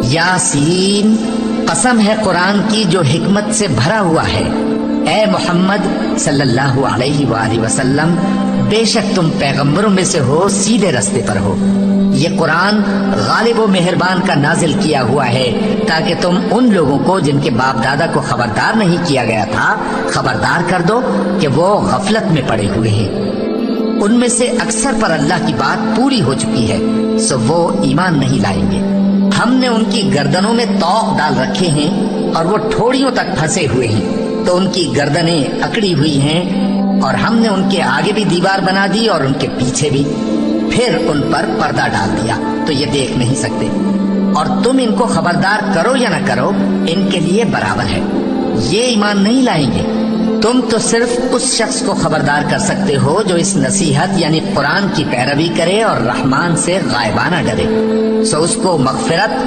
یاسین، قسم ہے قرآن کی جو حکمت سے بھرا ہوا ہے۔ اے محمد صلی اللہ علیہ وآلہ وسلم، بے شک تم پیغمبروں میں سے ہو، سیدھے رستے پر ہو۔ یہ قرآن غالب و مہربان کا نازل کیا ہوا ہے تاکہ تم ان لوگوں کو جن کے باپ دادا کو خبردار نہیں کیا گیا تھا خبردار کر دو کہ وہ غفلت میں پڑے ہوئے ہیں۔ ان میں سے اکثر پر اللہ کی بات پوری ہو چکی ہے، سو وہ ایمان نہیں لائیں گے۔ ہم نے ان کی گردنوں میں طوق ڈال رکھے ہیں اور وہ ٹھوڑیوں تک پھنسے ہوئے ہیں، تو ان کی گردنیں اکڑی ہوئی ہیں، اور ہم نے ان کے آگے بھی دیوار بنا دی اور ان کے پیچھے بھی، پھر ان پر پردہ ڈال دیا تو یہ دیکھ نہیں سکتے، اور تم ان کو خبردار کرو یا نہ کرو ان کے لیے برابر ہے، یہ ایمان نہیں لائیں گے۔ تم تو صرف اس شخص کو خبردار کر سکتے ہو جو اس نصیحت یعنی قرآن کی پیروی کرے اور رحمان سے غائبانہ ڈرے، سو اس کو مغفرت